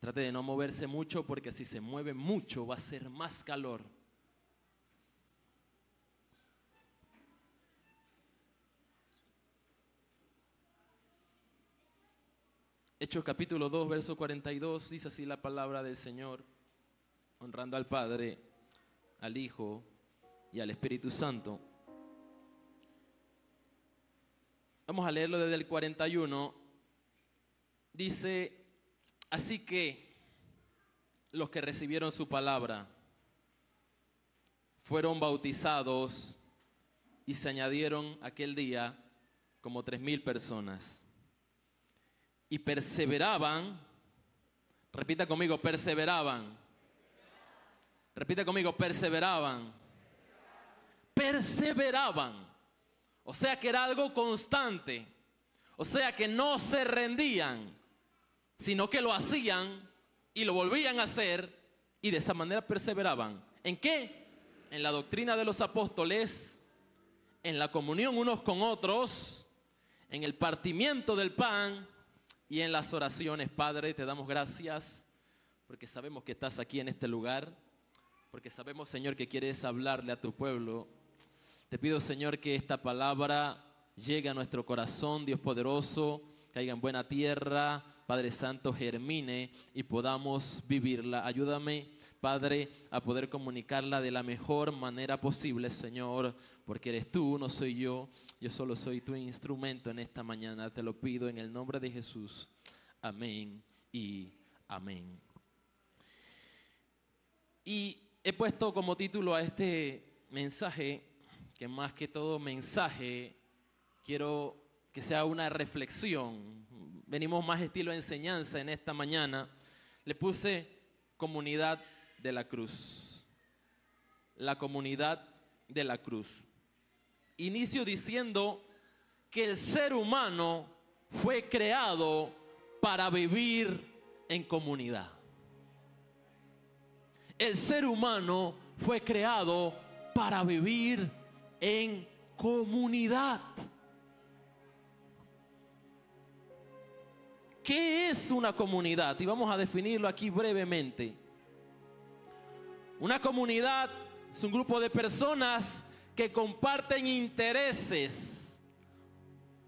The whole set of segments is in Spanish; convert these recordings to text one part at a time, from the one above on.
Trate de no moverse mucho porque si se mueve mucho va a ser más calor. Hechos capítulo 2, verso 42, dice así la palabra del Señor, honrando al Padre, al Hijo y al Espíritu Santo. Vamos a leerlo desde el 41. Dice: así que los que recibieron su palabra fueron bautizados y se añadieron aquel día como 3,000 personas. Y perseveraban, repita conmigo, perseveraban. Repita conmigo, perseveraban. Perseveraban. O sea que era algo constante. O sea que no se rendían, sino que lo hacían y lo volvían a hacer y de esa manera perseveraban. ¿En qué? En la doctrina de los apóstoles, en la comunión unos con otros, en el partimiento del pan y en las oraciones. Padre, te damos gracias porque sabemos que estás aquí en este lugar, porque sabemos, Señor, que quieres hablarle a tu pueblo. Te pido, Señor, que esta palabra llegue a nuestro corazón, Dios poderoso, caiga en buena tierra, Padre Santo, germine y podamos vivirla. Ayúdame, Padre, a poder comunicarla de la mejor manera posible, Señor, porque eres tú, no soy yo. Yo solo soy tu instrumento en esta mañana. Te lo pido en el nombre de Jesús. Amén y amén. Y he puesto como título a este mensaje, que más que todo mensaje, quiero que sea una reflexión. Venimos más estilo de enseñanza en esta mañana. Le puse comunidad de la cruz. La comunidad de la cruz. Inicio diciendo que el ser humano fue creado para vivir en comunidad. El ser humano fue creado para vivir en comunidad. ¿Qué es una comunidad? Y vamos a definirlo aquí brevemente. Una comunidad es un grupo de personas que comparten intereses,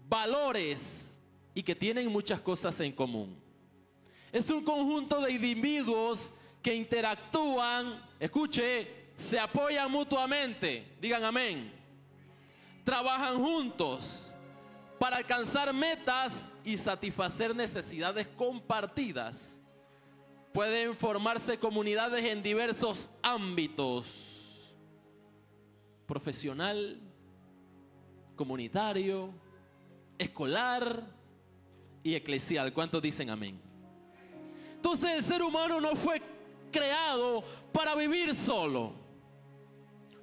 valores y que tienen muchas cosas en común. Es un conjunto de individuos que interactúan, escuche, se apoyan mutuamente, digan amén. Trabajan juntos para alcanzar metas y satisfacer necesidades compartidas. Pueden formarse comunidades en diversos ámbitos: profesional, comunitario, escolar y eclesial. ¿Cuántos dicen amén? Entonces el ser humano no fue creado para vivir solo.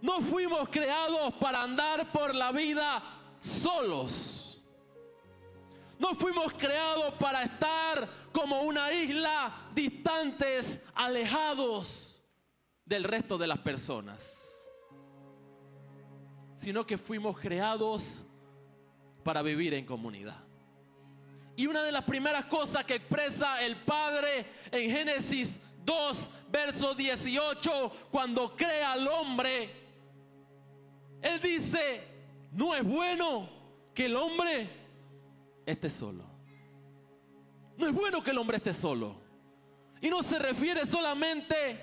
No fuimos creados para andar por la vida solos. No fuimos creados para estar como una isla, distantes, alejados del resto de las personas, sino que fuimos creados para vivir en comunidad. Y una de las primeras cosas que expresa el Padre en Génesis 2, verso 18, cuando crea al hombre, Él dice: no es bueno que el hombre esté solo. No es bueno que el hombre esté solo. Y no se refiere solamente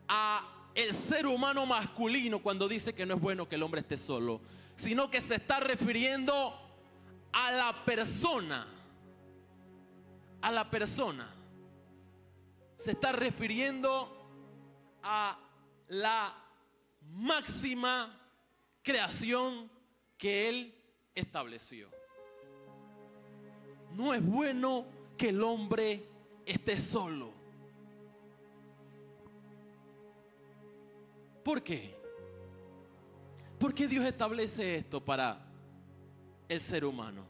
a el ser humano masculino cuando dice que no es bueno que el hombre esté solo, sino que se está refiriendo a la persona. A la persona. Se está refiriendo a la máxima creación que Él estableció. No es bueno que el hombre esté solo. ¿Por qué? ¿Por qué Dios establece esto para el ser humano?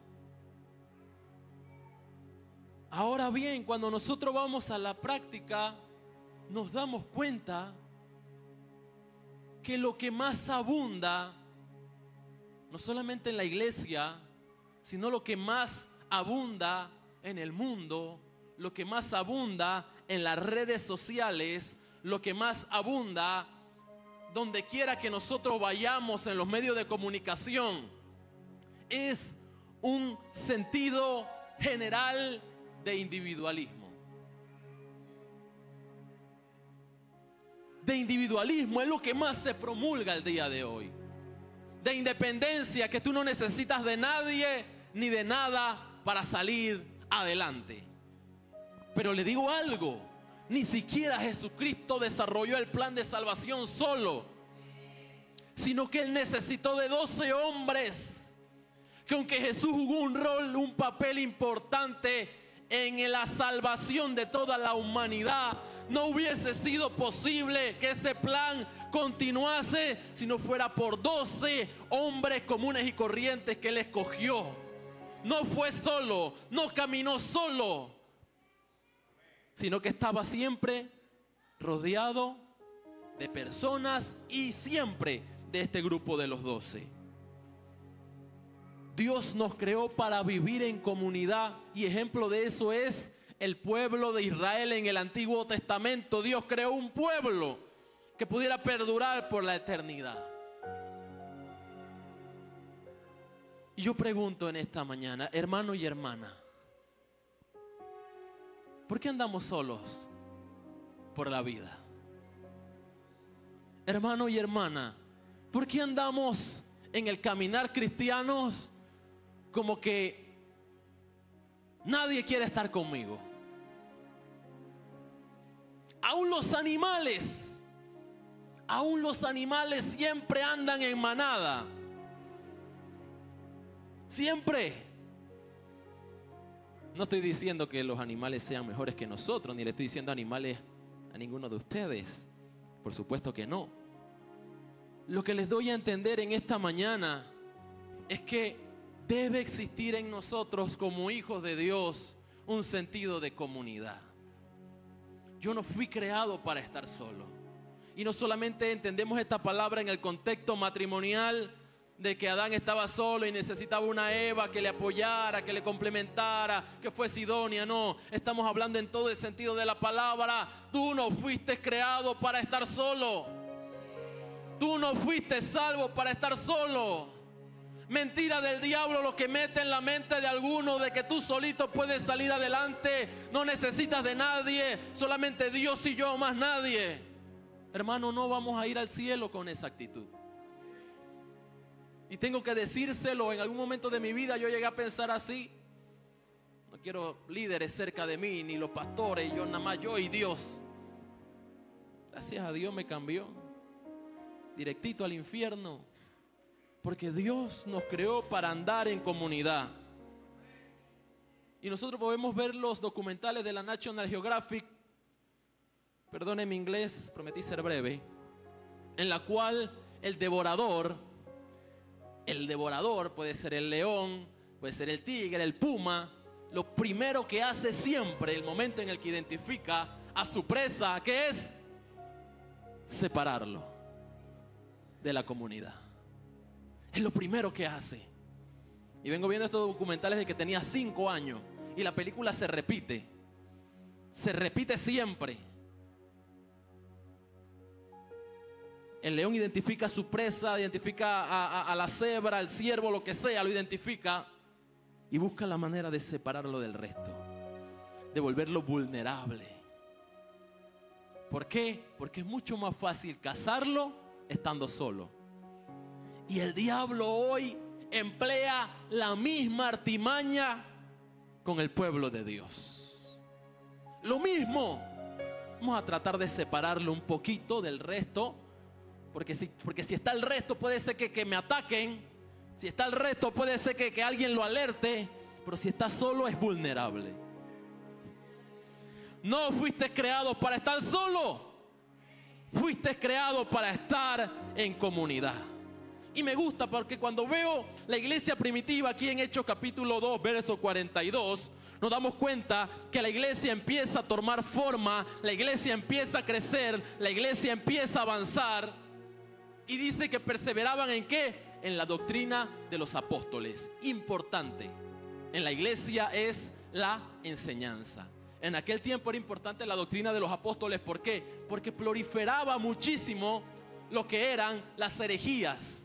Ahora bien, cuando nosotros vamos a la práctica, nos damos cuenta que lo que más abunda no solamente en la iglesia, sino lo que más abunda en el mundo, lo que más abunda en las redes sociales, lo que más abunda donde quiera que nosotros vayamos en los medios de comunicación, es un sentido general de individualismo. De individualismo es lo que más se promulga el día de hoy. De independencia, que tú no necesitas de nadie ni de nada para salir adelante. Pero le digo algo, ni siquiera Jesucristo desarrolló el plan de salvación solo, sino que Él necesitó de 12 hombres, que aunque Jesús jugó un papel importante en la salvación de toda la humanidad, no hubiese sido posible que ese plan continuase si no fuera por 12 hombres comunes y corrientes que Él escogió. No fue solo, no caminó solo, sino que estaba siempre rodeado de personas y siempre de este grupo de los 12. Dios nos creó para vivir en comunidad, y ejemplo de eso es el pueblo de Israel en el Antiguo Testamento. Dios creó un pueblo que pudiera perdurar por la eternidad. Y yo pregunto en esta mañana, hermano y hermana, ¿por qué andamos solos por la vida? Hermano y hermana, ¿por qué andamos en el caminar cristianos como que nadie quiere estar conmigo? Aún los animales siempre andan en manada. Siempre. No estoy diciendo que los animales sean mejores que nosotros, ni le estoy diciendo animales a ninguno de ustedes. Por supuesto que no. Lo que les doy a entender en esta mañana es que debe existir en nosotros como hijos de Dios un sentido de comunidad. Yo no fui creado para estar solo. Y no solamente entendemos esta palabra en el contexto matrimonial de que Adán estaba solo y necesitaba una Eva que le apoyara, que le complementara, que fuese idónea. No, estamos hablando en todo el sentido de la palabra. Tú no fuiste creado para estar solo. Tú no fuiste salvo para estar solo. Mentira del diablo lo que mete en la mente de algunos de que tú solito puedes salir adelante. No necesitas de nadie, solamente Dios y yo, más nadie. Hermano, no vamos a ir al cielo con esa actitud. Y tengo que decírselo, en algún momento de mi vida yo llegué a pensar así. No quiero líderes cerca de mí, ni los pastores, yo nada más, yo y Dios. Gracias a Dios me cambió. Directito al infierno. Porque Dios nos creó para andar en comunidad. Y nosotros podemos ver los documentales de la National Geographic, perdone mi inglés, prometí ser breve, en la cual el devorador puede ser el león, puede ser el tigre, el puma. Lo primero que hace siempre, el momento en el que identifica a su presa, ¿qué es? Separarlo de la comunidad. Es lo primero que hace. Y vengo viendo estos documentales de que tenía 5 años. Y la película se repite. Se repite siempre. El león identifica a su presa, identifica a la cebra, al ciervo, lo que sea, lo identifica. Y busca la manera de separarlo del resto. De volverlo vulnerable. ¿Por qué? Porque es mucho más fácil cazarlo estando solo. Y el diablo hoy emplea la misma artimaña con el pueblo de Dios. Lo mismo. Vamos a tratar de separarlo un poquito del resto. Porque si está el resto puede ser que me ataquen. Si está el resto puede ser que alguien lo alerte. Pero si está solo es vulnerable. No fuiste creado para estar solo. Fuiste creado para estar en comunidad. Y me gusta porque cuando veo la iglesia primitiva aquí en Hechos capítulo 2, verso 42, nos damos cuenta que la iglesia empieza a tomar forma, la iglesia empieza a crecer, la iglesia empieza a avanzar. Y dice que perseveraban ¿en qué? en la doctrina de los apóstoles. Importante en la iglesia es la enseñanza. En aquel tiempo era importante la doctrina de los apóstoles. ¿Por qué? Porque proliferaba muchísimo lo que eran las herejías.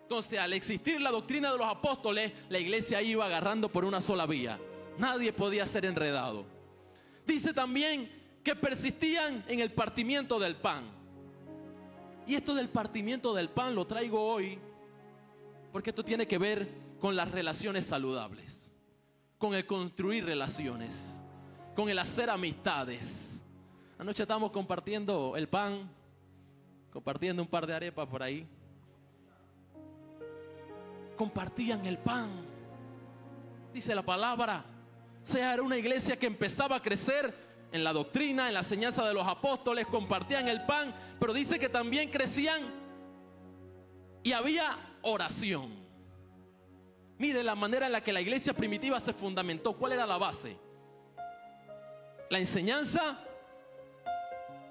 Entonces, al existir la doctrina de los apóstoles, la iglesia iba agarrando por una sola vía. Nadie podía ser enredado. Dice también que persistían en el partimiento del pan. Y esto del partimiento del pan lo traigo hoy porque esto tiene que ver con las relaciones saludables, con el construir relaciones, con el hacer amistades. Anoche estábamos compartiendo el pan, compartiendo un par de arepas por ahí. Compartían el pan, dice la palabra. O sea, era una iglesia que empezaba a crecer en la doctrina, en la enseñanza de los apóstoles. Compartían el pan, pero dice que también crecían y había oración. Mire la manera en la que la iglesia primitiva se fundamentó. ¿Cuál era la base? La enseñanza,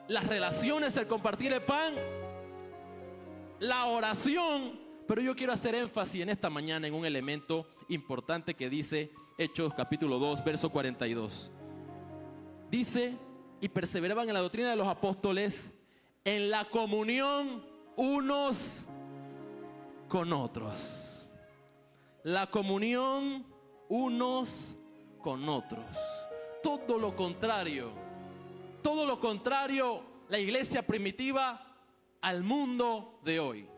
las relaciones, el compartir el pan, la oración. Pero yo quiero hacer énfasis en esta mañana en un elemento importante que dice Hechos capítulo 2, verso 42. Dice, y perseveraban en la doctrina de los apóstoles, en la comunión unos con otros. La comunión unos con otros. Todo lo contrario la iglesia primitiva al mundo de hoy.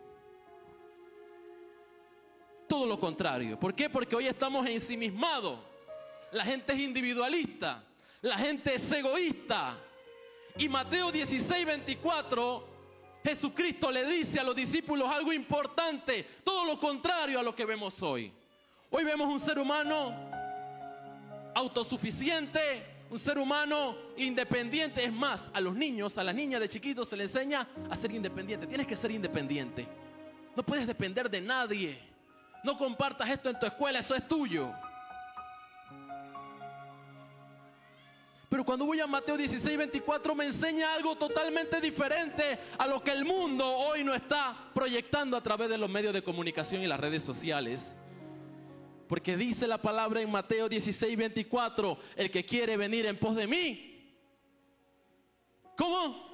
Todo lo contrario. ¿Por qué? Porque hoy estamos ensimismados. La gente es individualista. La gente es egoísta. Y Mateo 16, 24, Jesucristo le dice a los discípulos algo importante. Todo lo contrario a lo que vemos hoy. Hoy vemos un ser humano autosuficiente, un ser humano independiente. Es más, a los niños, a las niñas de chiquitos se les enseña a ser independiente. Tienes que ser independiente. No puedes depender de nadie. No compartas esto en tu escuela, eso es tuyo. Pero cuando voy a Mateo 16, 24 me enseña algo totalmente diferente a lo que el mundo hoy nos está proyectando a través de los medios de comunicación y las redes sociales. Porque dice la palabra en Mateo 16, 24, el que quiere venir en pos de mí. ¿Cómo?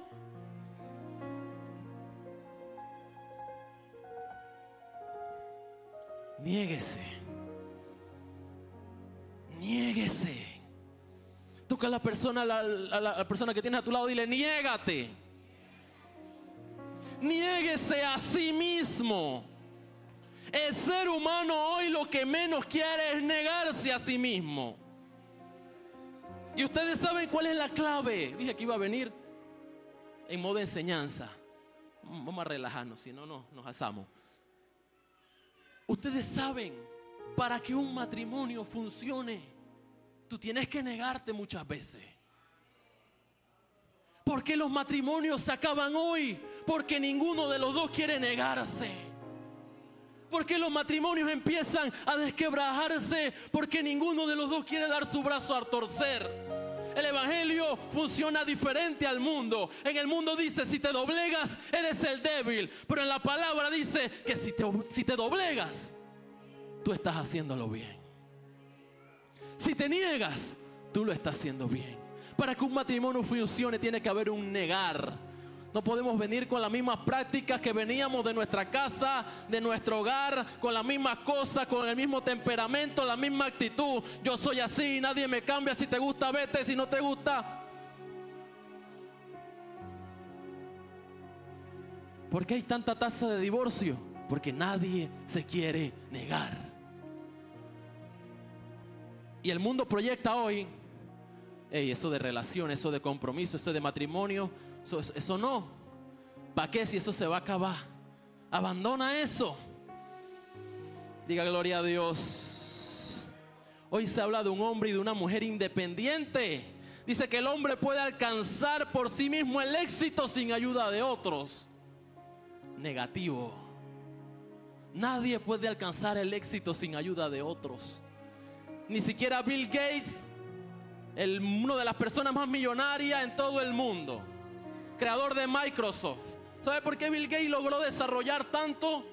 Niéguese. Niéguese. Toca a la persona, a la persona que tienes a tu lado, dile, niégate. Niéguese a sí mismo. El ser humano hoy lo que menos quiere es negarse a sí mismo. Y ustedes saben cuál es la clave. Dije que iba a venir en modo enseñanza. Vamos a relajarnos, si no nos asamos. Ustedes saben, para que un matrimonio funcione, tú tienes que negarte muchas veces. ¿Por qué los matrimonios se acaban hoy? Porque ninguno de los dos quiere negarse. ¿Por qué los matrimonios empiezan a desquebrajarse? Porque ninguno de los dos quiere dar su brazo a torcer. El evangelio funciona diferente al mundo. En el mundo dice, si te doblegas, eres el débil. Pero en la palabra dice que si te doblegas, tú estás haciéndolo bien. Si te niegas, tú lo estás haciendo bien. Para que un matrimonio funcione tiene que haber un negar. No podemos venir con las mismas prácticas que veníamos de nuestra casa, de nuestro hogar, con las mismas cosas, con el mismo temperamento, la misma actitud. Yo soy así, nadie me cambia. Si te gusta, vete. Si no te gusta. ¿Por qué hay tanta tasa de divorcio? Porque nadie se quiere negar. Y el mundo proyecta hoy, eso de relación, eso de compromiso, eso de matrimonio. Eso no. ¿Para qué si eso se va a acabar? Abandona eso. Diga gloria a Dios. Hoy se habla de un hombre y de una mujer independiente. Dice que el hombre puede alcanzar por sí mismo el éxito sin ayuda de otros. Negativo. Nadie puede alcanzar el éxito sin ayuda de otros. Ni siquiera Bill Gates, una de las personas más millonarias en todo el mundo, creador de Microsoft. ¿Sabe por qué Bill Gates logró desarrollar tanto?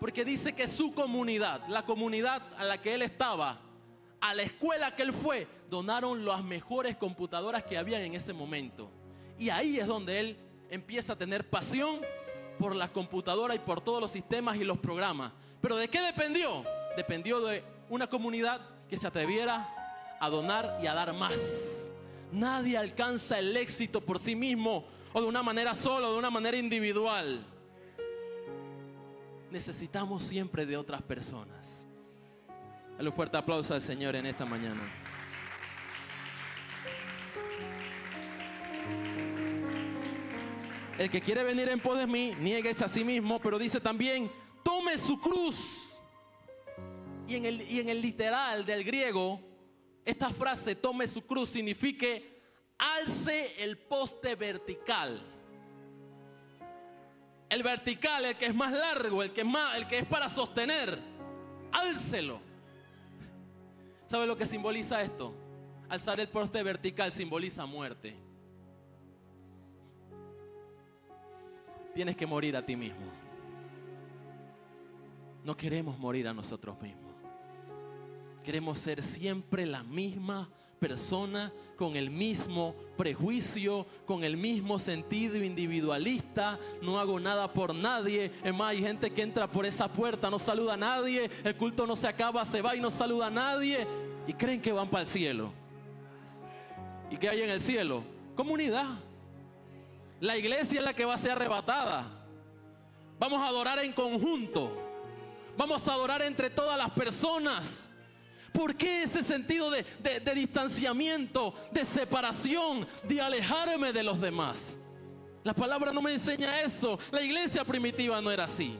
Porque dice que su comunidad, la comunidad a la que él estaba, a la escuela que él fue, donaron las mejores computadoras que había en ese momento. Y ahí es donde él empieza a tener pasión por la computadora y por todos los sistemas y los programas. ¿Pero de qué dependió? Dependió de una comunidad que se atreviera a donar y a dar más. Nadie alcanza el éxito por sí mismo o de una manera sola o de una manera individual. Necesitamos siempre de otras personas. Dale un fuerte aplauso al Señor en esta mañana. El que quiere venir en pos de mí, niéguese a sí mismo, pero dice también, tome su cruz. Y en el literal del griego, esta frase, tome su cruz, significa alce el poste vertical. El vertical, el que es más largo, el que es para sostener, álcelo. ¿Sabe lo que simboliza esto? Alzar el poste vertical simboliza muerte. Tienes que morir a ti mismo. No queremos morir a nosotros mismos. Queremos ser siempre la misma persona, con el mismo prejuicio, con el mismo sentido individualista. No hago nada por nadie. Es más, hay gente que entra por esa puerta, no saluda a nadie. El culto no se acaba, se va y no saluda a nadie. Y creen que van para el cielo. ¿Y qué hay en el cielo? Comunidad. La iglesia es la que va a ser arrebatada. Vamos a adorar en conjunto. Vamos a adorar entre todas las personas. ¿Por qué ese sentido de distanciamiento, de separación, de alejarme de los demás? La palabra no me enseña eso. La iglesia primitiva no era así.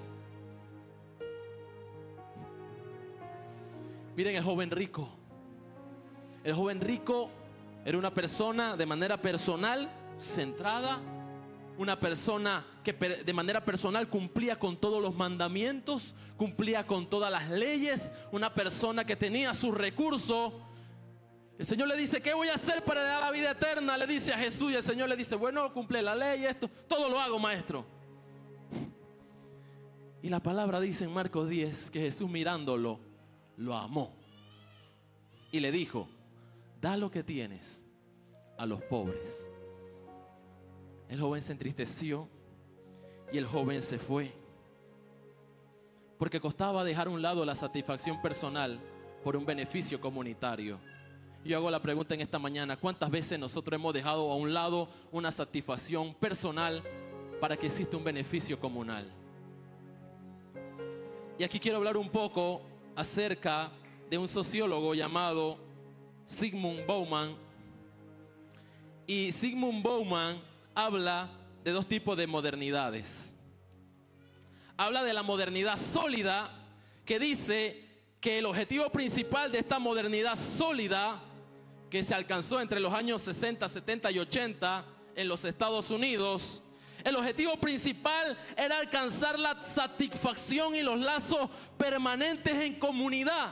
Miren el joven rico. El joven rico era una persona de manera personal, centrada. Una persona que de manera personal cumplía con todos los mandamientos, cumplía con todas las leyes. Una persona que tenía sus recursos. El Señor le dice, ¿qué voy a hacer para dar la vida eterna? Le dice a Jesús, y el Señor le dice, bueno, cumple la ley, esto, todo lo hago, maestro. Y la palabra dice en Marcos 10 que Jesús, mirándolo, lo amó y le dijo, da lo que tienes a los pobres. El joven se entristeció y el joven se fue, porque costaba dejar a un lado la satisfacción personal por un beneficio comunitario. Yo hago la pregunta en esta mañana, ¿cuántas veces nosotros hemos dejado a un lado una satisfacción personal para que exista un beneficio comunal? Y aquí quiero hablar un poco acerca de un sociólogo llamado Zygmunt Bauman. Y Zygmunt Bauman habla de dos tipos de modernidades. Habla de la modernidad sólida, que dice que el objetivo principal de esta modernidad sólida, que se alcanzó entre los años 60, 70 y 80 en los Estados Unidos, el objetivo principal era alcanzar la satisfacción y los lazos permanentes en comunidad.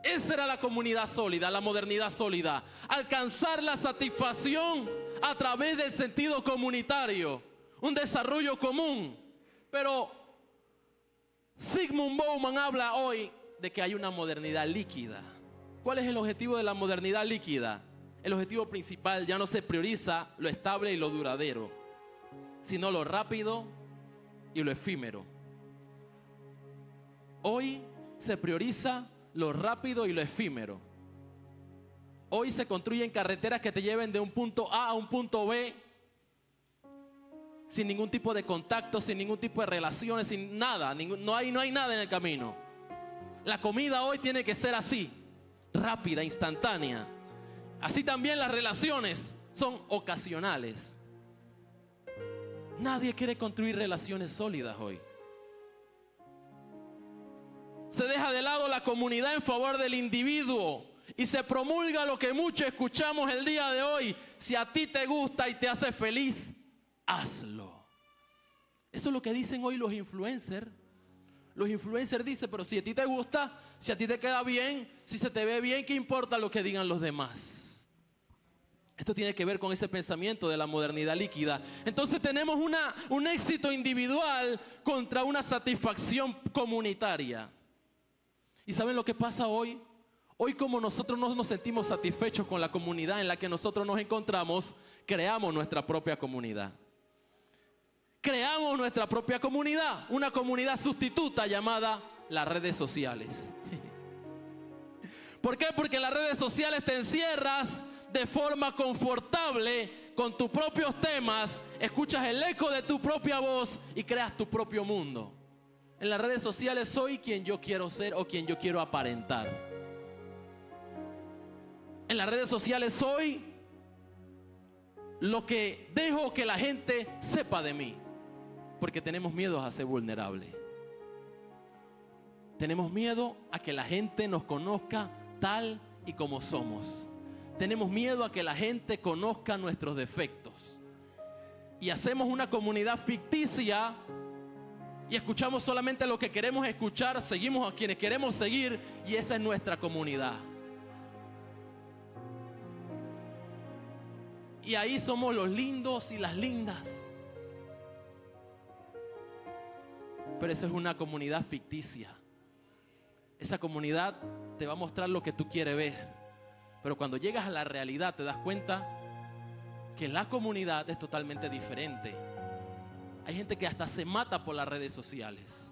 Esa era la comunidad sólida, la modernidad sólida. Alcanzar la satisfacción a través del sentido comunitario, un desarrollo común. Pero Zygmunt Bauman habla hoy de que hay una modernidad líquida. ¿Cuál es el objetivo de la modernidad líquida? El objetivo principal, ya no se prioriza lo estable y lo duradero, sino lo rápido y lo efímero. Hoy se prioriza lo rápido y lo efímero. Hoy se construyen carreteras que te lleven de un punto A a un punto B sin ningún tipo de contacto, sin ningún tipo de relaciones, sin nada. No hay nada en el camino. La comida hoy tiene que ser así, rápida, instantánea. Así también las relaciones son ocasionales. Nadie quiere construir relaciones sólidas hoy. Se deja de lado la comunidad en favor del individuo y se promulga lo que muchos escuchamos el día de hoy. Si a ti te gusta y te hace feliz, hazlo. Eso es lo que dicen hoy los influencers. Los influencers dicen, pero si a ti te gusta, si a ti te queda bien, si se te ve bien, ¿qué importa lo que digan los demás? Esto tiene que ver con ese pensamiento de la modernidad líquida. Entonces tenemos un éxito individual contra una satisfacción comunitaria. ¿Y saben lo que pasa hoy? Hoy, como nosotros no nos sentimos satisfechos con la comunidad en la que nosotros nos encontramos, creamos nuestra propia comunidad. Creamos nuestra propia comunidad, una comunidad sustituta llamada las redes sociales. ¿Por qué? Porque en las redes sociales te encierras de forma confortable con tus propios temas, escuchas el eco de tu propia voz y creas tu propio mundo. En las redes sociales soy quien yo quiero ser o quien yo quiero aparentar. En las redes sociales soy lo que dejo que la gente sepa de mí. Porque tenemos miedo a ser vulnerable. Tenemos miedo a que la gente nos conozca tal y como somos. Tenemos miedo a que la gente conozca nuestros defectos. Y hacemos una comunidad ficticia y escuchamos solamente lo que queremos escuchar, seguimos a quienes queremos seguir y esa es nuestra comunidad. Y ahí somos los lindos y las lindas. Pero esa es una comunidad ficticia. Esa comunidad te va a mostrar lo que tú quieres ver. Pero cuando llegas a la realidad te das cuenta que la comunidad es totalmente diferente. Hay gente que hasta se mata por las redes sociales.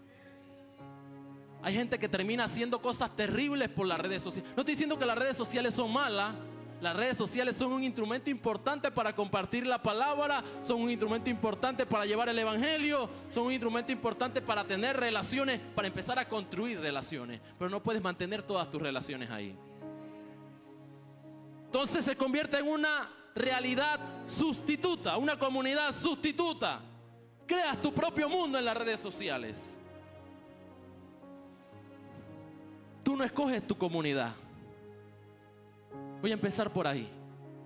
Hay gente que termina haciendo cosas terribles por las redes sociales. No estoy diciendo que las redes sociales son malas. Las redes sociales son un instrumento importante para compartir la palabra, son un instrumento importante para llevar el evangelio, son un instrumento importante para tener relaciones, para empezar a construir relaciones. Pero no puedes mantener todas tus relaciones ahí. Entonces se convierte en una realidad sustituta, una comunidad sustituta. Creas tu propio mundo en las redes sociales. Tú no escoges tu comunidad. Voy a empezar por ahí.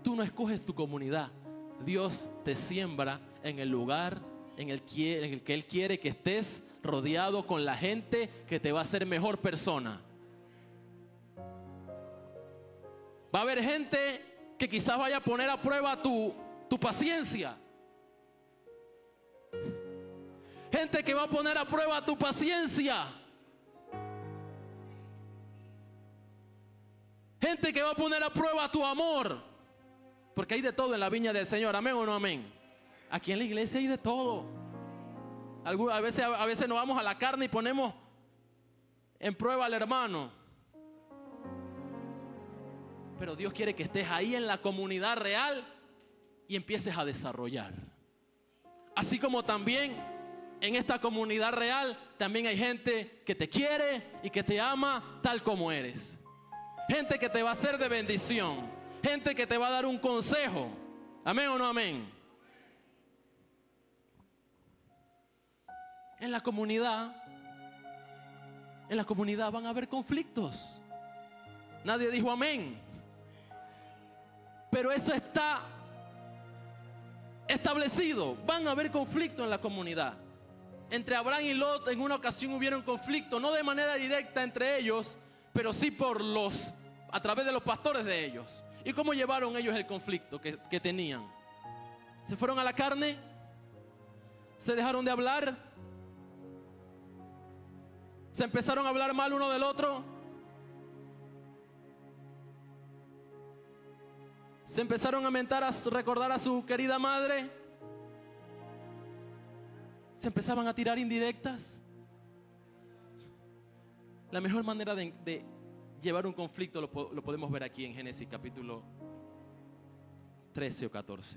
Tú no escoges tu comunidad. Dios te siembra en el lugar en el que Él quiere que estés rodeado con la gente que te va a hacer mejor persona. Va a haber gente que quizás vaya a poner a prueba tu paciencia. Gente que va a poner a prueba tu paciencia. Gente que va a poner a prueba tu amor. Porque hay de todo en la viña del Señor. ¿Amén o no amén? Aquí en la iglesia hay de todo. A veces nos vamos a la carne y ponemos en prueba al hermano. Pero Dios quiere que estés ahí en la comunidad real y empieces a desarrollar. Así como también en esta comunidad real también hay gente que te quiere y que te ama tal como eres. Gente que te va a hacer de bendición. Gente que te va a dar un consejo. ¿Amén o no amén? En la comunidad van a haber conflictos. Nadie dijo amén. Pero eso está establecido. Van a haber conflictos en la comunidad. Entre Abraham y Lot en una ocasión hubieron conflictos, no de manera directa entre ellos, pero sí a través de los pastores de ellos. ¿Y cómo llevaron ellos el conflicto que tenían? ¿Se fueron a la carne? ¿Se dejaron de hablar? ¿Se empezaron a hablar mal uno del otro? ¿Se empezaron a mentar, a recordar a su querida madre? ¿Se empezaban a tirar indirectas? La mejor manera de llevar un conflicto lo podemos ver aquí en Génesis capítulo 13 o 14.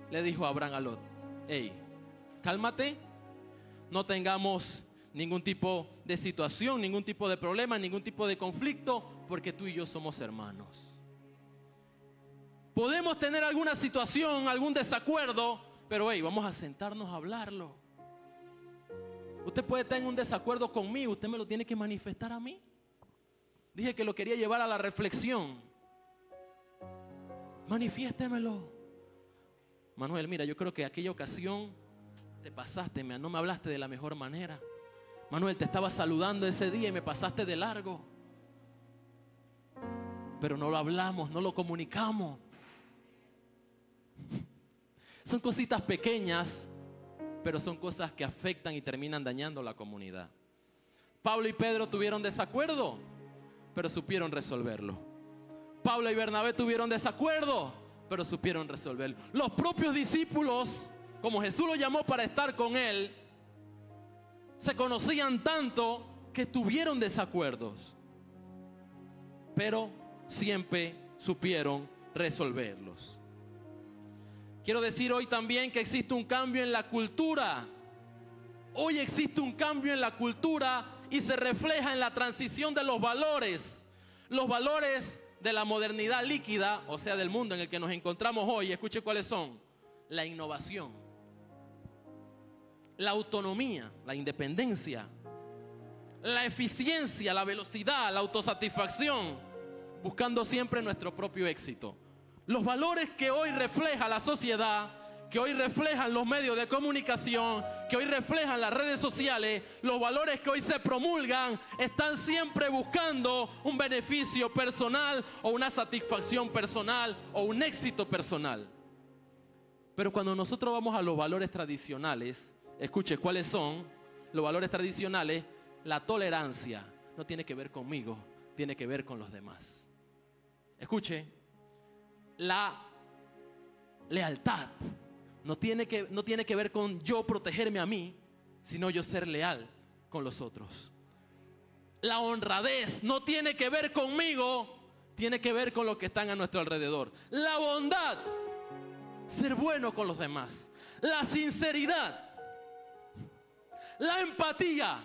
Le dijo Abraham a Lot: hey, cálmate, no tengamos ningún tipo de situación, ningún tipo de problema, ningún tipo de conflicto, porque tú y yo somos hermanos. Podemos tener alguna situación, algún desacuerdo, pero hey, vamos a sentarnos a hablarlo. Usted puede estar en un desacuerdo conmigo, usted me lo tiene que manifestar a mí. Dije que lo quería llevar a la reflexión. Manifiéstemelo. Manuel, mira, yo creo que aquella ocasión te pasaste, no me hablaste de la mejor manera. Manuel, te estaba saludando ese día y me pasaste de largo. Pero no lo hablamos, no lo comunicamos. Son cositas pequeñas, pero son cosas que afectan y terminan dañando la comunidad. Pablo y Pedro tuvieron desacuerdo, pero supieron resolverlo. Pablo y Bernabé tuvieron desacuerdo, pero supieron resolverlo. Los propios discípulos, como Jesús los llamó para estar con él, se conocían tanto que tuvieron desacuerdos, pero siempre supieron resolverlos. Quiero decir hoy también que existe un cambio en la cultura. Hoy existe un cambio en la cultura y se refleja en la transición de los valores. Los valores de la modernidad líquida, o sea, del mundo en el que nos encontramos hoy. Escuche cuáles son: la innovación, la autonomía, la independencia, la eficiencia, la velocidad, la autosatisfacción, buscando siempre nuestro propio éxito. Los valores que hoy refleja la sociedad, que hoy reflejan los medios de comunicación, que hoy reflejan las redes sociales, los valores que hoy se promulgan, están siempre buscando un beneficio personal o una satisfacción personal o un éxito personal. Pero cuando nosotros vamos a los valores tradicionales, escuche cuáles son los valores tradicionales. La tolerancia no tiene que ver conmigo, tiene que ver con los demás. Escuche, la lealtad no tiene que ver con yo protegerme a mí, sino yo ser leal con los otros. La honradez no tiene que ver conmigo, tiene que ver con los que están a nuestro alrededor. La bondad, ser bueno con los demás. La sinceridad, la empatía,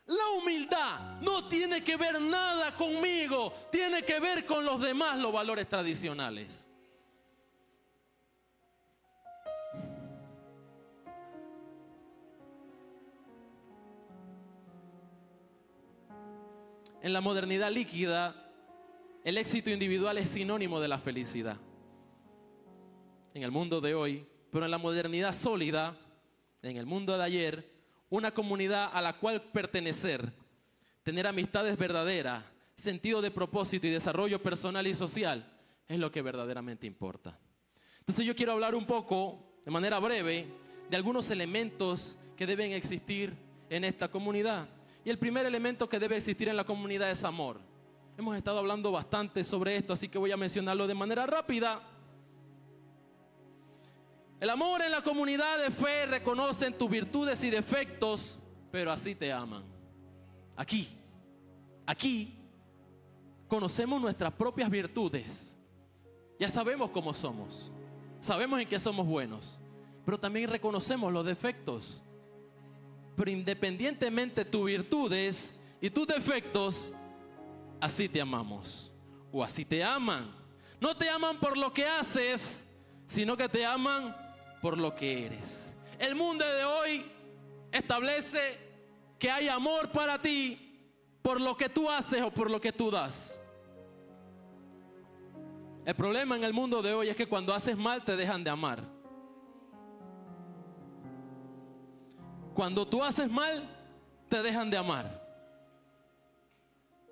la humildad no tiene que ver nada conmigo, tiene que ver con los demás, los valores tradicionales. En la modernidad líquida, el éxito individual es sinónimo de la felicidad. En el mundo de hoy, pero en la modernidad sólida, en el mundo de ayer, una comunidad a la cual pertenecer, tener amistades verdaderas, sentido de propósito y desarrollo personal y social es lo que verdaderamente importa. Entonces yo quiero hablar un poco, de manera breve, de algunos elementos que deben existir en esta comunidad. Y el primer elemento que debe existir en la comunidad es amor. Hemos estado hablando bastante sobre esto, así que voy a mencionarlo de manera rápida. El amor en la comunidad de fe reconocen tus virtudes y defectos, pero así te aman. Aquí conocemos nuestras propias virtudes. Ya sabemos cómo somos, sabemos en qué somos buenos, pero también reconocemos los defectos. Pero independientemente de tus virtudes y tus defectos, así te amamos o así te aman. No te aman por lo que haces, sino que te aman por lo que eres. El mundo de hoy establece que hay amor para ti por lo que tú haces o por lo que tú das. El problema en el mundo de hoy es que cuando haces mal te dejan de amar. Cuando tú haces mal te dejan de amar.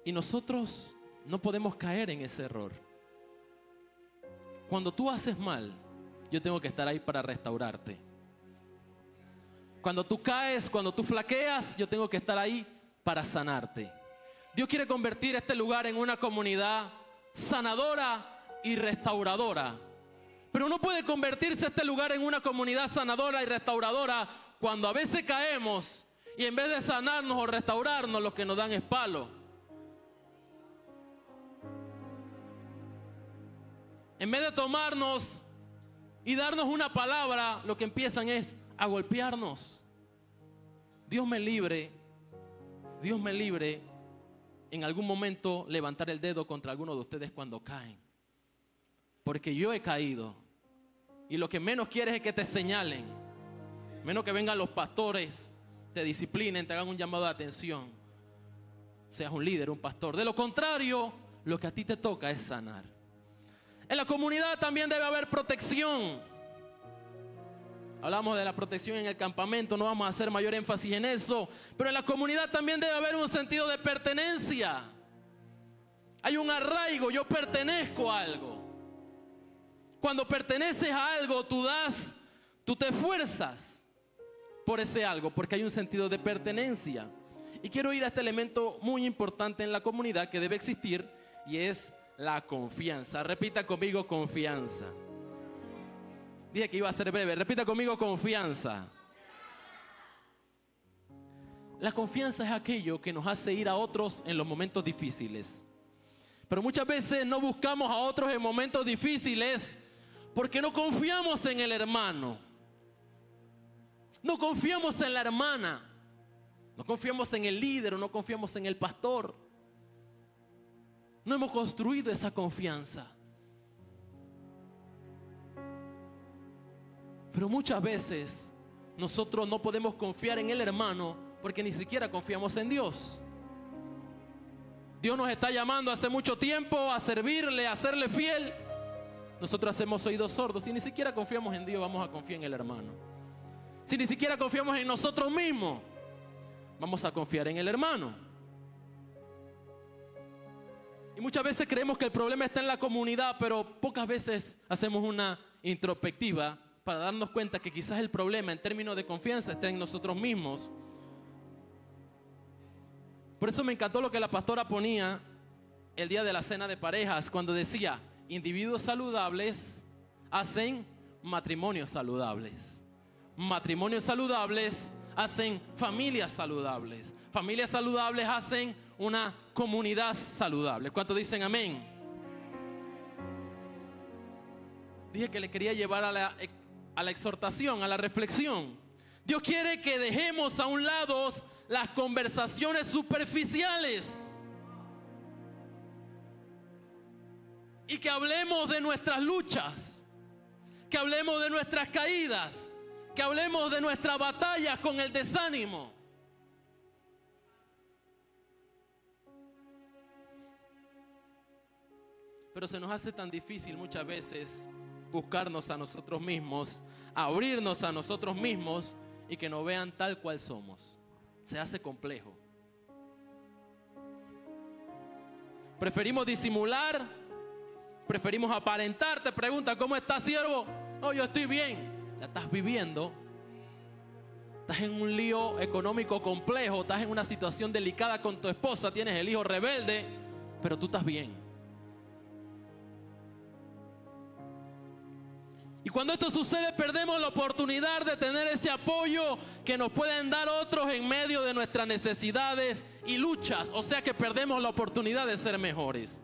Y nosotros no podemos caer en ese error. Cuando tú haces mal, yo tengo que estar ahí para restaurarte. Cuando tú caes, cuando tú flaqueas, yo tengo que estar ahí para sanarte. Dios quiere convertir este lugar en una comunidad sanadora y restauradora. Pero no puede convertirse este lugar en una comunidad sanadora y restauradora cuando a veces caemos y en vez de sanarnos o restaurarnos, lo que nos dan es palo. En vez de tomarnos y darnos una palabra, lo que empiezan es a golpearnos. Dios me libre en algún momento levantar el dedo contra alguno de ustedes cuando caen. Porque yo he caído y lo que menos quieres es que te señalen, menos que vengan los pastores, te disciplinen, te hagan un llamado de atención, seas un líder, un pastor. De lo contrario, lo que a ti te toca es sanar. En la comunidad también debe haber protección. Hablamos de la protección en el campamento, no vamos a hacer mayor énfasis en eso, pero en la comunidad también debe haber un sentido de pertenencia. Hay un arraigo, yo pertenezco a algo. Cuando perteneces a algo, tú te esfuerzas por ese algo, porque hay un sentido de pertenencia. Y quiero ir a este elemento muy importante en la comunidad que debe existir, y es la confianza. Repita conmigo: confianza. Dije que iba a ser breve. Repita conmigo: confianza. La confianza es aquello que nos hace ir a otros en los momentos difíciles. Pero muchas veces no buscamos a otros en momentos difíciles porque no confiamos en el hermano. No confiamos en la hermana. No confiamos en el líder o no confiamos en el pastor. No hemos construido esa confianza. Pero muchas veces nosotros no podemos confiar en el hermano porque ni siquiera confiamos en Dios. Dios nos está llamando hace mucho tiempo a servirle, a serle fiel. Nosotros hacemos oídos sordos. Si ni siquiera confiamos en Dios, vamos a confiar en el hermano. Si ni siquiera confiamos en nosotros mismos, vamos a confiar en el hermano. Y muchas veces creemos que el problema está en la comunidad, pero pocas veces hacemos una introspectiva para darnos cuenta que quizás el problema en términos de confianza está en nosotros mismos. Por eso me encantó lo que la pastora ponía el día de la cena de parejas, cuando decía: individuos saludables hacen matrimonios saludables. Matrimonios saludables hacen familias saludables. Familias saludables hacen una comunidad saludable. ¿Cuántos dicen amén? Dije que le quería llevar a la exhortación, a la reflexión. Dios quiere que dejemos a un lado las conversaciones superficiales y que hablemos de nuestras luchas, que hablemos de nuestras caídas, que hablemos de nuestras batallas con el desánimo. Pero se nos hace tan difícil muchas veces buscarnos a nosotros mismos, abrirnos a nosotros mismos y que nos vean tal cual somos. Se hace complejo. Preferimos disimular, preferimos aparentar. Te pregunta: ¿cómo estás, siervo? Oh, yo estoy bien. La estás viviendo. Estás en un lío económico complejo, estás en una situación delicada con tu esposa, tienes el hijo rebelde, pero tú estás bien. Y cuando esto sucede, perdemos la oportunidad de tener ese apoyo que nos pueden dar otros en medio de nuestras necesidades y luchas. O sea que perdemos la oportunidad de ser mejores.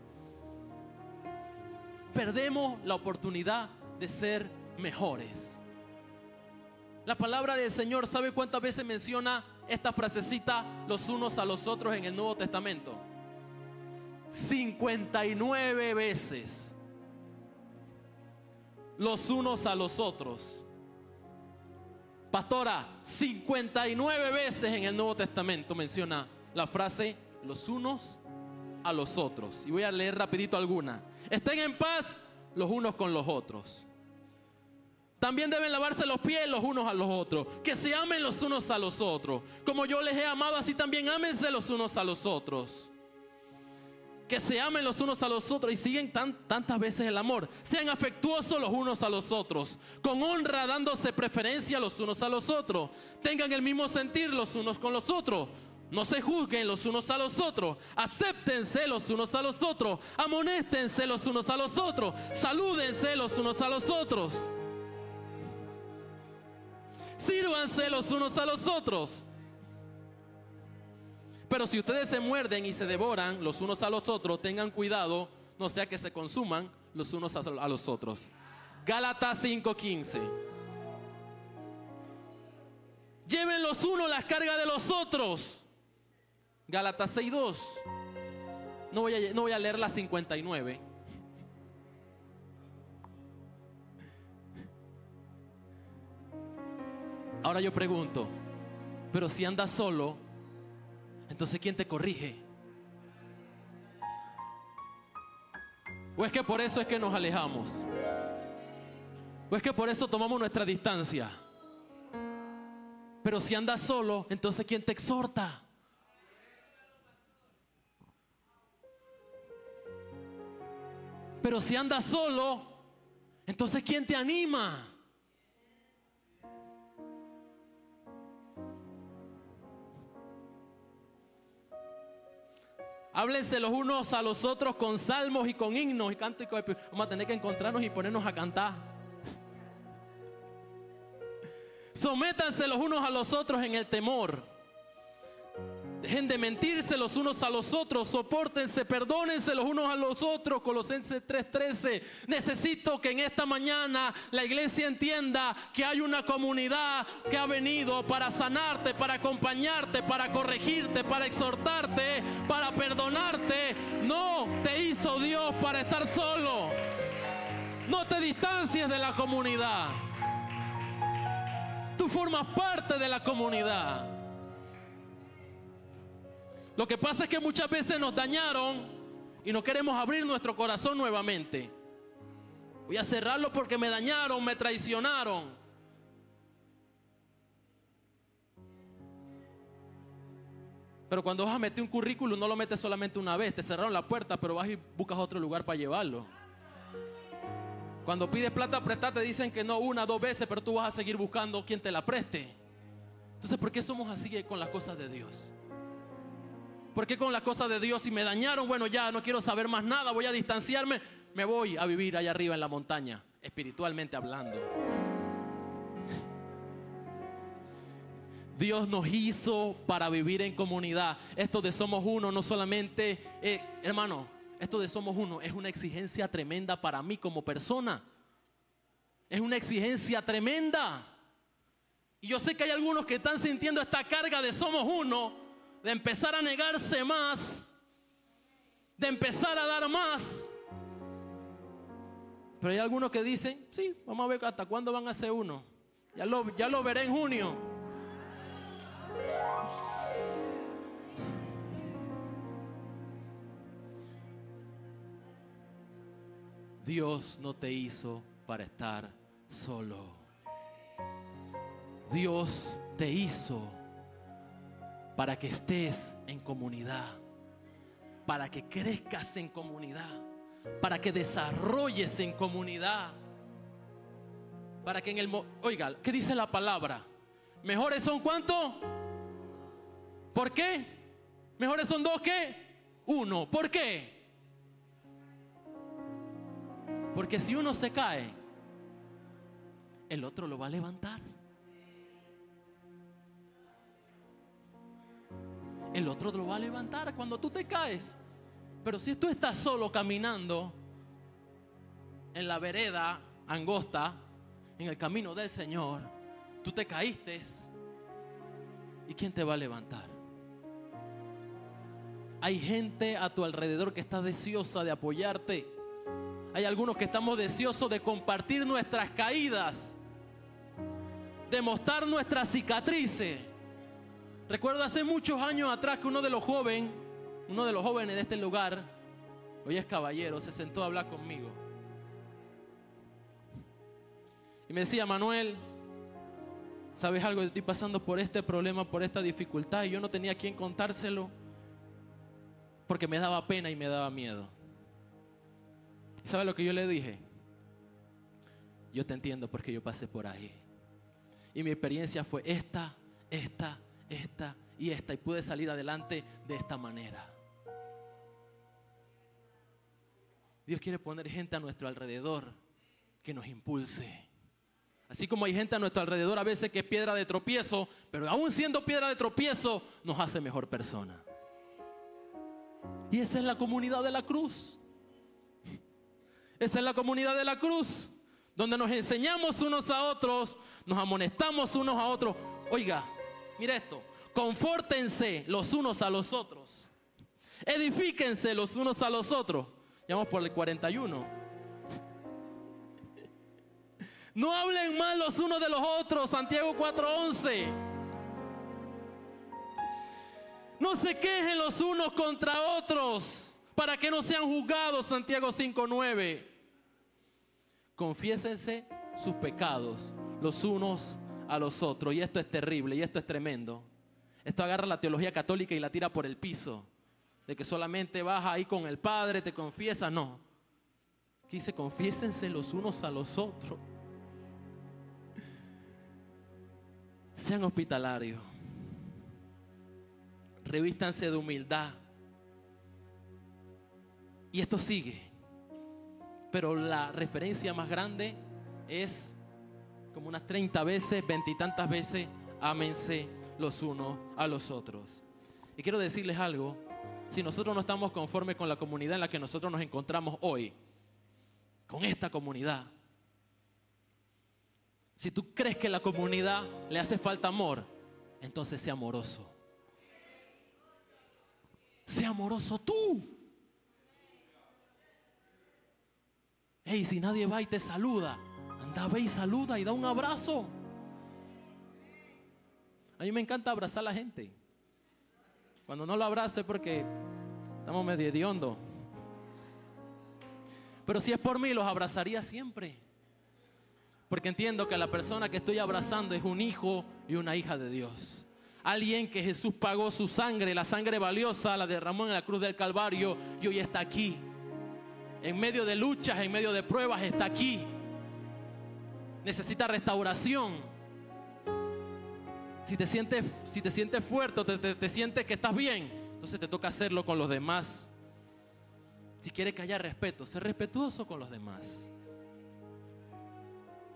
Perdemos la oportunidad de ser mejores. La palabra del Señor, ¿sabe cuántas veces menciona esta frasecita, los unos a los otros, en el Nuevo Testamento? 59 veces. Los unos a los otros. Pastora, 59 veces en el Nuevo Testamento menciona la frase los unos a los otros. Y voy a leer rapidito alguna. Estén en paz los unos con los otros. También deben lavarse los pies los unos a los otros. Que se amen los unos a los otros. Como yo les he amado, así también ámense los unos a los otros. Que se amen los unos a los otros. Y siguen tantas veces el amor. Sean afectuosos los unos a los otros, con honra dándose preferencia los unos a los otros. Tengan el mismo sentir los unos con los otros. No se juzguen los unos a los otros. Acéptense los unos a los otros. Amonéstense los unos a los otros. Salúdense los unos a los otros. Sírvanse los unos a los otros. Pero si ustedes se muerden y se devoran los unos a los otros, tengan cuidado, no sea que se consuman los unos a los otros. Gálatas 5:15. Lleven los unos las cargas de los otros. Gálatas 6:2. No voy a leer la 59. Ahora yo pregunto, pero si andas solo, entonces ¿quién te corrige? ¿O es que por eso es que nos alejamos? ¿O es que por eso tomamos nuestra distancia? Pero si andas solo, entonces ¿quién te exhorta? Pero si andas solo, Entonces, ¿quién te anima? Háblense los unos a los otros con salmos y con himnos y cánticos. Vamos a tener que encontrarnos y ponernos a cantar. Sométanse los unos a los otros en el temor. Dejen de mentirse los unos a los otros. Sopórtense, perdónense los unos a los otros. Colosenses 3:13. Necesito que en esta mañana la iglesia entienda que hay una comunidad que ha venido para sanarte, para acompañarte, para corregirte, para exhortarte, para perdonarte. No te hizo Dios para estar solo. No te distancies de la comunidad. Tú formas parte de la comunidad. Lo que pasa es que muchas veces nos dañaron y no queremos abrir nuestro corazón nuevamente. Voy a cerrarlo porque me dañaron, me traicionaron. Pero cuando vas a meter un currículum, no lo metes solamente una vez. Te cerraron la puerta, pero vas y buscas otro lugar para llevarlo. Cuando pides plata prestada, te dicen que no 1, 2 veces, pero tú vas a seguir buscando quien te la preste. Entonces, ¿por qué somos así con las cosas de Dios? ¿Por qué con las cosas de Dios, si me dañaron, bueno, ya no quiero saber más nada, voy a distanciarme, me voy a vivir allá arriba en la montaña, espiritualmente hablando? Dios nos hizo para vivir en comunidad. Esto de somos uno no solamente, hermano, esto de somos uno es una exigencia tremenda para mí como persona. Es una exigencia tremenda. Y yo sé que hay algunos que están sintiendo esta carga de somos uno, de empezar a negarse más, de empezar a dar más. Pero hay algunos que dicen, sí, vamos a ver hasta cuándo van a ser uno. Ya lo veré en junio. Dios no te hizo para estar solo. Dios te hizo para que estés en comunidad, para que crezcas en comunidad, para que desarrolles en comunidad, para que oiga, ¿qué dice la palabra? Mejores son ¿cuánto? ¿Por qué? Mejores son 2 ¿qué? 1. ¿Por qué? Porque si uno se cae, el otro lo va a levantar. El otro lo va a levantar cuando tú te caes. Pero si tú estás solo caminando en la vereda angosta, en el camino del Señor, tú te caíste, ¿y quién te va a levantar? Hay gente a tu alrededor que está deseosa de apoyarte. Hay algunos que estamos deseosos de compartir nuestras caídas, de mostrar nuestras cicatrices. Recuerdo hace muchos años atrás que uno de los jóvenes de este lugar, hoy es caballero, se sentó a hablar conmigo. Y me decía, Manuel, ¿sabes algo? Estoy pasando por este problema, por esta dificultad, y yo no tenía a quién contárselo porque me daba pena y me daba miedo. ¿Y sabes lo que yo le dije? Yo te entiendo porque yo pasé por ahí. Y mi experiencia fue esta, y pude salir adelante de esta manera. Dios quiere poner gente a nuestro alrededor que nos impulse. Así como hay gente a nuestro alrededor a veces que es piedra de tropiezo, pero aún siendo piedra de tropiezo nos hace mejor persona. Y esa es la comunidad de la cruz. Esa es la comunidad de la cruz, donde nos enseñamos unos a otros, nos amonestamos unos a otros. Oiga, mira esto, confórtense los unos a los otros, edifíquense los unos a los otros. Ya vamos por el 41. No hablen mal los unos de los otros, Santiago 4:11. No se quejen los unos contra otros, para que no sean juzgados, Santiago 5:9. Confiésense sus pecados los unos a los otros. Y esto es terrible y esto es tremendo. Esto agarra la teología católica y la tira por el piso. De que solamente vas ahí con el Padre, te confiesas. No. que dice, confiésense los unos a los otros. Sean hospitalarios. Revístanse de humildad. Y esto sigue. Pero la referencia más grande es como unas 30 veces, 20 y tantas veces, ámense los unos a los otros. Y quiero decirles algo, si nosotros no estamos conformes con la comunidad en la que nosotros nos encontramos hoy, con esta comunidad, si tú crees que a la comunidad le hace falta amor, entonces sea amoroso. Sea amoroso tú. Hey, si nadie va y te saluda, anda, ve y saluda y da un abrazo. A mí me encanta abrazar a la gente. Cuando no lo abrazo es porque estamos medio hediondos. Pero si es por mí, los abrazaría siempre. Porque entiendo que la persona que estoy abrazando es un hijo y una hija de Dios. Alguien que Jesús pagó su sangre, la sangre valiosa, la derramó en la cruz del Calvario y hoy está aquí. En medio de luchas, en medio de pruebas, está aquí. Necesita restauración. Si te sientes fuerte, te sientes que estás bien, entonces te toca hacerlo con los demás. Si quieres que haya respeto, sé respetuoso con los demás.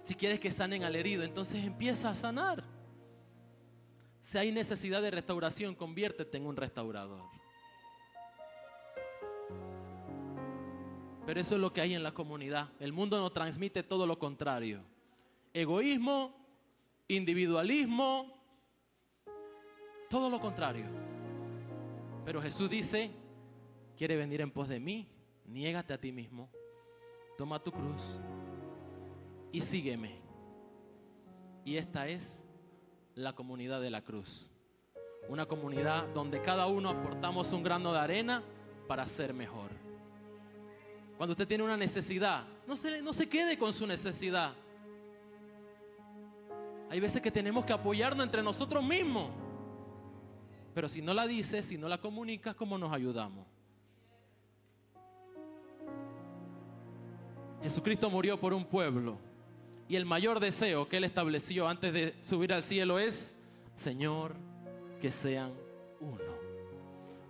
Si quieres que sanen al herido, entonces empieza a sanar. Si hay necesidad de restauración, conviértete en un restaurador. Pero eso es lo que hay en la comunidad. El mundo nos transmite todo lo contrario. Egoísmo, individualismo, todo lo contrario. Pero Jesús dice, ¿quiere venir en pos de mí? Niégate a ti mismo. Toma tu cruz y sígueme. Y esta es la comunidad de la cruz. Una comunidad donde cada uno aportamos un grano de arena para ser mejor. Cuando usted tiene una necesidad, no se quede con su necesidad. Hay veces que tenemos que apoyarnos entre nosotros mismos. Pero si no la dices, si no la comunicas, ¿cómo nos ayudamos? Jesucristo murió por un pueblo. Y el mayor deseo que Él estableció antes de subir al cielo es, Señor, que sean uno.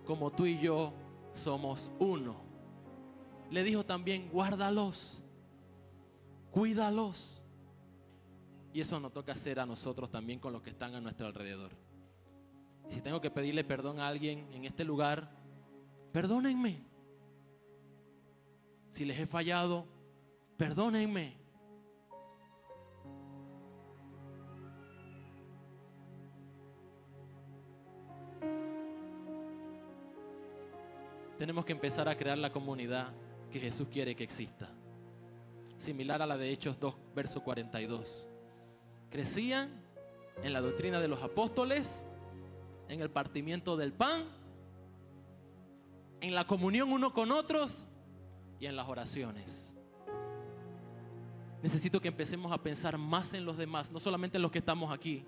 Como tú y yo somos uno. Le dijo también, guárdalos, cuídalos. Y eso nos toca hacer a nosotros también con los que están a nuestro alrededor. Y si tengo que pedirle perdón a alguien en este lugar, perdónenme. Si les he fallado, perdónenme. Tenemos que empezar a crear la comunidad que Jesús quiere que exista. Similar a la de Hechos 2, verso 42. Crecían en la doctrina de los apóstoles, en el partimiento del pan, en la comunión uno con otros y en las oraciones. Necesito que empecemos a pensar más en los demás, no solamente en los que estamos aquí.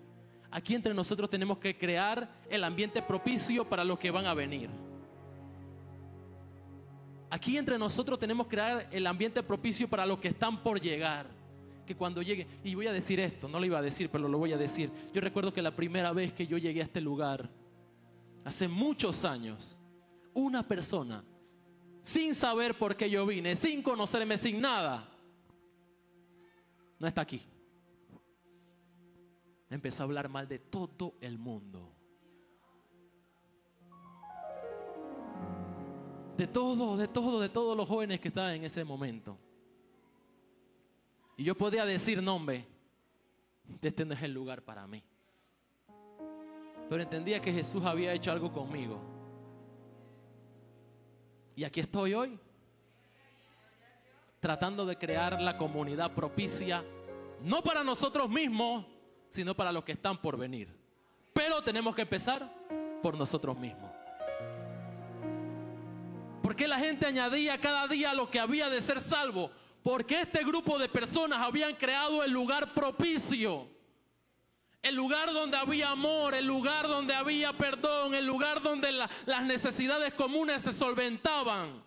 Aquí entre nosotros tenemos que crear el ambiente propicio para los que van a venir. Aquí entre nosotros tenemos que crear el ambiente propicio para los que están por llegar. Que cuando lleguen, y voy a decir esto, no lo iba a decir, pero lo voy a decir. Yo recuerdo que la primera vez que yo llegué a este lugar, hace muchos años, una persona, sin saber por qué yo vine, sin conocerme, sin nada, no está aquí. Empezó a hablar mal de todo el mundo. De todos los jóvenes que estaban en ese momento. Y yo podía decir, no hombre, este no es el lugar para mí. Pero entendía que Jesús había hecho algo conmigo. Y aquí estoy hoy, tratando de crear la comunidad propicia, no para nosotros mismos, sino para los que están por venir. Pero tenemos que empezar por nosotros mismos. ¿Por qué la gente añadía cada día lo que había de ser salvo? Porque este grupo de personas habían creado el lugar propicio. El lugar donde había amor, el lugar donde había perdón, el lugar donde las necesidades comunes se solventaban.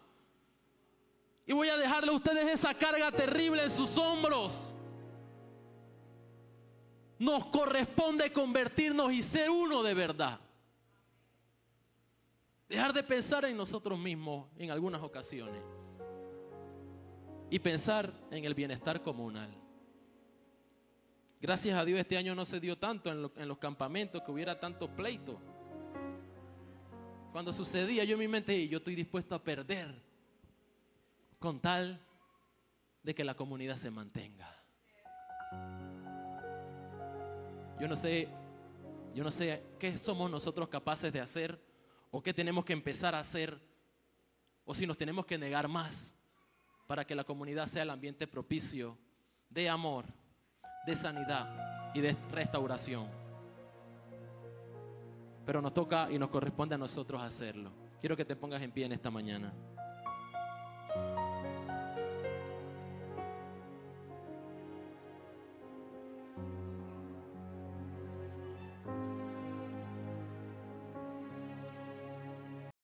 Y voy a dejarle a ustedes esa carga terrible en sus hombros. Nos corresponde convertirnos y ser uno de verdad. Dejar de pensar en nosotros mismos en algunas ocasiones y pensar en el bienestar comunal. Gracias a Dios este año no se dio tanto en los campamentos que hubiera tanto pleito. Cuando sucedía yo en mi mente, yo estoy dispuesto a perder con tal de que la comunidad se mantenga. Yo no sé qué somos nosotros capaces de hacer o qué tenemos que empezar a hacer o si nos tenemos que negar más para que la comunidad sea el ambiente propicio de amor, de sanidad y de restauración. Pero nos toca y nos corresponde a nosotros hacerlo. Quiero que te pongas en pie en esta mañana.